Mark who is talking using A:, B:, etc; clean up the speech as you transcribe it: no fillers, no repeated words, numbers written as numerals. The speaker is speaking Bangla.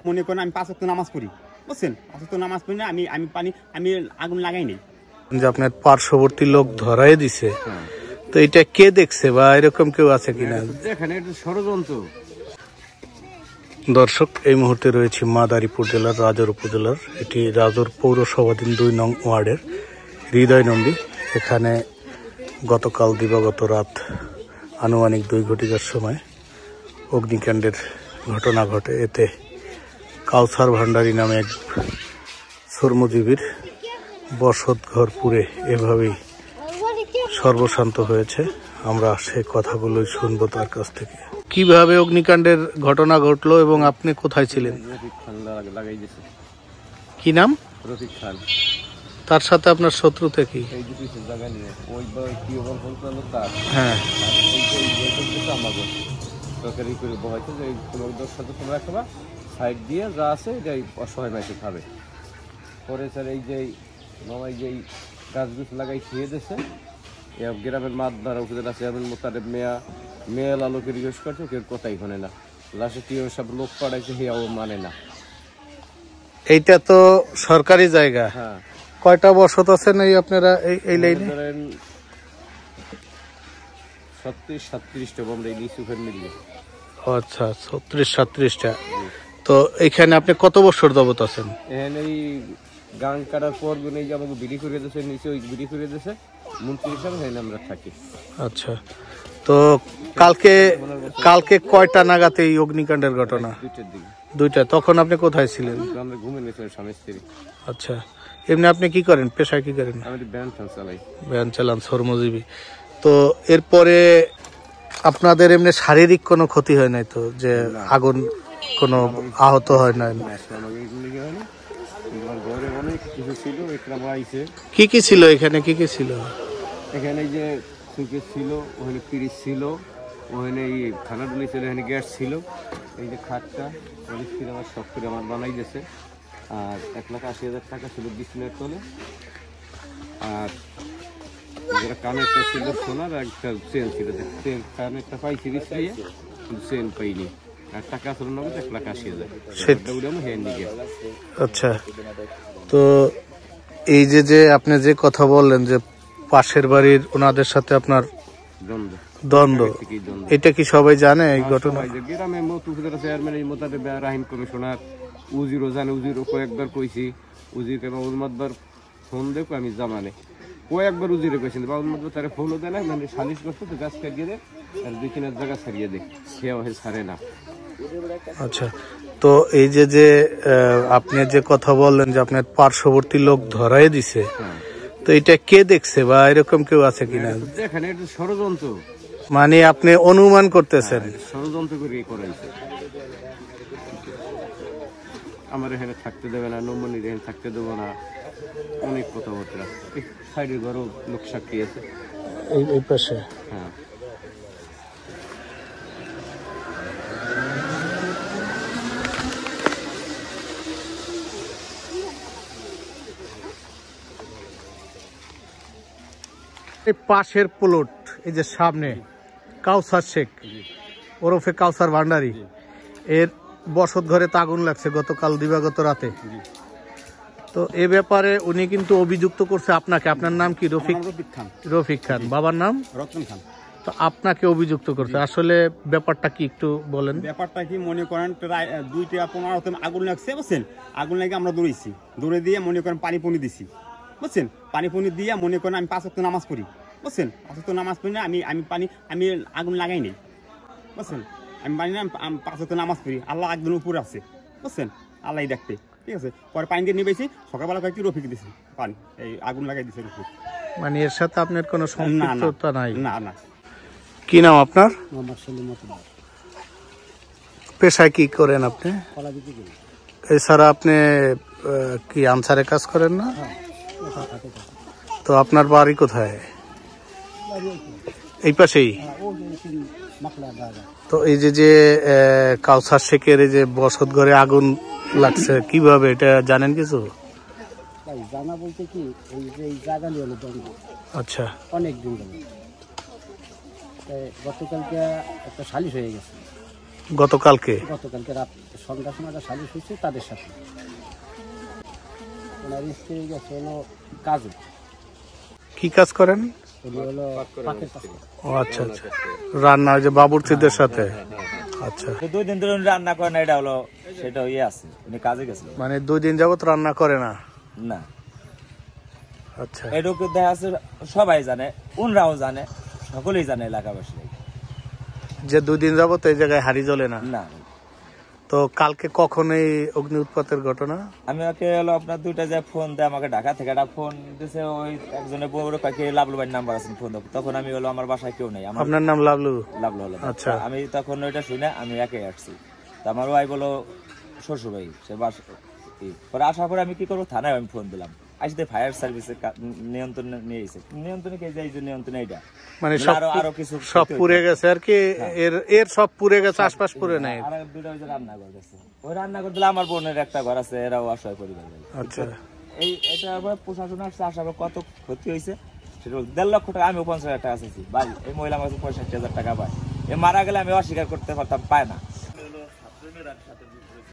A: মনে করেন আমি 5 ওয়াক্ত নামাজ পড়ি, বুঝছেন? 5 ওয়াক্ত নামাজ পড়ি না, আমি আগুন লাগাই নাই।
B: যে আপনার পার্শ্ববর্তী লোক ধরাই দিছে, তো এটা কে দেখছে বা এরকম কেউ আছে কিনা?
C: এখানে একটা ষড়যন্ত্র।
B: দর্শক, এই মুহূর্তে রয়েছে মাদারীপুর জেলার রাজোর উপজেলার, এটি রাজোর পৌরসভাধীন 2 নং ওয়ার্ডের হৃদয় নন্দী। এখানে গতকাল দিবাগত রাত আনুমানিক 2 ঘটিকার সময় অগ্নিকাণ্ডের ঘটনা ঘটে। এতে কাউসার ভান্ডারী নামে এক শ্রমজীবীর বসত ঘর পুড়ে এভাবেই সর্বশান্ত হয়েছে। আমরা সে কথাগুলোই শুনবো তার কাছ থেকে। কিভাবে অগ্নিকাণ্ডের ঘটনা ঘটলো এবং আপনি কোথায় ছিলেন? কি নাম?
C: রফিক খান।
B: তার সাথে আপনার শত্রুতা কি? হ্যাঁ,
C: সাইড দিয়ে যা আছে এটাই অসহায় মাইসে খাবে। পরে স্যার এই যে মামাই যেই গাছগুছ লাগাই খেয়ে দিয়েছে, গ্রামের মাতবার উপজেলা চেয়ারম্যান মোতারেব মেয়ে আলোকে রিকোয়েস্ট করছে, কেউ কথাই শোনে না। লাস্টে কি সব লোক পাঠাইছে, হেয়াও মানে না।
B: এইটা তো সরকারি জায়গা।
C: হ্যাঁ।
B: কয়টা বসত আছেন এই আপনারা এই লাইনে?
C: 36-37টা আমরা এই লিচুফের মিলিয়ে।
B: আচ্ছা, 36-37টা। তো এখানে আপনি কত বছর যাবত আছেন?
C: এখানে এই গান কাটার পর এই যে আমাকে বিড়ি করে দিয়েছে, নিচে ওই বিড়ি করে দিয়েছে মন্ত্রী হিসাবে এখানে আমরা থাকি।
B: আচ্ছা, তো কালকে কয়টা নাগাদ এই অগ্নিকাণ্ডের ঘটনা?
C: 2টার দিকে।
B: 2টা। তখন আপনি কোথায় ছিলেন?
C: আমরা ঘুমিয়ে নিয়েছিলাম স্বামী স্ত্রী।
B: আচ্ছা, এমনি আপনি কি করেন, পেশায় কি করেন?
C: আমি ভ্যান চালাই।
B: ভ্যান চালান, শ্রমজীবী। তো এরপরে আপনাদের এমনি শারীরিক কোনো ক্ষতি হয় নাই তো, যে আগুন কোনো আহত হয় নাই?
C: ঘরে অনেক কিছু ছিল,
B: কি কি ছিল এখানে? কি কি ছিল
C: এখানে? যে সুকেস ছিল, ওখানে ফ্রিজ ছিল, ওখানে এই খানা ডুলি ছিল, এখানে গ্যাস ছিল, এই যে খাটটা অনেক ছিল, আমার শখ করে আমার বানাই গেছে। আর 1,80,000 টাকা ছিল বিছনের তলে। আর যেটা কানেরটা ছিল সোনার, একটা চেন ছিল, চেন কানেরটা পাইছি বিছড়িয়ে, কিন্তু চেন পাইনি। আর টাকা ছিল নগদ 1,80,000।
B: আচ্ছা, তো এই যে আপনি যে কথা বললেন যে পাশের বাড়ির ওনাদের সাথে আপনার দ্বন্দ্ব, এটা কি সবাই জানে এই ঘটনা?
C: গ্রামে চেয়ারম্যান এই মোতাবেক রাহিম কমিশনার উজিরও জানে, উজিরও কয়েকবার কইছি। উজির কেন উলমাদবার ফোন দেখো, আমি জামানে কয়েকবার উজিরে কইছি, বা উলমাদবার তারা ফোনও দেয় না, মানে সালিশ করতে তো গাছ কাটিয়ে দেয় আর 2-3 জায়গা ছাড়িয়ে দেয়, সেও ছাড়ে না।
B: আচ্ছা, তো এই যে আপনি যে কথা বললেন যে আপনার পার্শ্ববর্তী লোক ধরাই দিছে, তো এটা কে দেখছে বা এরকম কেউ আছে কিনা?
C: এখানে একটা ষড়যন্ত্র,
B: মানে আপনি অনুমান করতেছেন
C: ষড়যন্ত্র করে করাইছে। আমার এখানে থাকতে দেবে না, নমনির এখানে থাকতে দেবো না, অনেক কথাবার্তা। সাইডের ঘরও লোক সাক্ষী আছে
B: এই পাশে।
C: হ্যাঁ,
B: এই পাশের প্লট, এই যে সামনে কাউসার শেখ ওরফে কাউসার ভান্ডারী, এর বসত ঘরে তো আগুন লাগছে গতকাল দিবাগত রাতে। তো এ ব্যাপারে উনি কিন্তু অভিযুক্ত করছে আপনাকে। আপনার নাম কি? রফিক খান। বাবার নাম
A: রতন খান।
B: তো আপনাকে অভিযুক্ত করছে, আসলে ব্যাপারটা কি একটু বলেন?
A: ব্যাপারটা কি, মনে করেন প্রায় 2:15 আগুন লাগছে, বুঝছেন? আগুন লাগে আমরা দৌড়েছি, দৌড়ে দিয়ে মনে করেন পানি পুনি দিছি, বুঝছেন? পানি পুনি দিয়ে মনে করেন আমি 5 ওয়াক্ত নামাজ পড়ি, বুঝছেন? 5 ওয়াক্ত নামাজ পড়ি না, আমি আগুন লাগাই নাই, বুঝছেন? আমি পানি না, 5 ওয়াক্ত নামাজ পড়ি, আল্লাহ একদিন উপরে আছে, বুঝছেন? আল্লাহ দেখতে, ঠিক আছে? পরে পানি দিয়ে নিবেছি, সকালবেলা কয়েকটি রফিক দিছি পানি, এই আগুন লাগাই দিছে রফিক।
B: মানে এর সাথে আপনার কোনো সম্পৃক্ততা নাই?
A: না না।
B: কি নাম আপনার? পেশায় কি করেন আপনি? এছাড়া আপনি কি আনসারে কাজ করেন না? তো আপনার বাড়ি কোথায়? এই পাশেই। তো এই যে কাউসার শেখের এই যে বসত ঘরে আগুন লাগছে, কিভাবে এটা জানেন কিছু?
D: জানা বলতে কি, এই জায়গা নিয়ে দ্বন্দ্ব
B: আচ্ছা,
D: অনেক দিন ধরে। গতকালকে একটা সালিশ হয়ে গেছে।
B: গতকালকে
D: রাত সন্ধ্যার সময় একটা সালিশ হয়েছে তাদের সাথে। ওনার স্ত্রী গেছে হলো কাজে,
B: কি কাজ করেন?
D: উনি হলো পাকের কাজ করে।
B: ও আচ্ছা আচ্ছা, রান্না ওই যে বাবুর্চিদের সাথে। আচ্ছা,
E: তো 2 দিন ধরে উনি রান্না করে না, এটা হলো সেটা ইয়ে আছে, উনি কাজে গেছিল
B: মানে 2 দিন যাবত রান্না করে না।
E: না।
B: আচ্ছা,
E: এটুকু দেখা আছে সবাই জানে, উনরাও জানে, সকলেই জানে এলাকাবাসী।
B: যে 2 দিন যাবত এই জায়গায় হাড়ি জ্বলে না।
E: না,
B: তো কালকে কখন এই অগ্নি উৎপাতের ঘটনা?
E: আমি ওকে হলো আপনার 2টা যে ফোন দেয় আমাকে, ঢাকা থেকে একটা ফোন দিছে, ওই একজনের বউর কাছে লাভলু ভাইয়ের নাম্বার আছে, ফোন দেবো। তখন আমি হলো আমার বাসায় কেউ নেই, আমার
B: আপনার নাম লাভলু?
E: লাভলু হলো।
B: আচ্ছা।
E: আমি তখন ওইটা শুনে আমি একাই আসছি। তো আমার ওয়াই বলো শ্বশুর ভাই, সে বাসা পরে আসার পরে আমি কি করবো, থানায় আমি ফোন দিলাম, আসতে ফায়ার সার্ভিসের নিয়ন্ত্রণ নিয়ে এসে, নিয়ন্ত্রণে কে যাই যে নিয়ন্ত্রণে এটা
B: মানে
E: আরো কিছু
B: সব পুড়ে গেছে আর কি। এর সব পুড়ে গেছে, আশপাশ পুড়ে নাই।
E: আর 2টা ওই যে রান্নাঘর গেছে, ওই রান্নাঘর দিলে আমার বোনের একটা ঘর আছে, এরাও অসহায় পরিবার।
B: আচ্ছা,
E: এটা আবার প্রশাসন আসছে, আসার পর কত ক্ষতি হয়েছে সেটা 1.5 লক্ষ টাকা, আমি 50,000 টাকা আছি ভাই। এই মহিলা আমার 65,000 টাকা পায়, এ মারা গেলে আমি অস্বীকার করতে পারতাম, পায় না।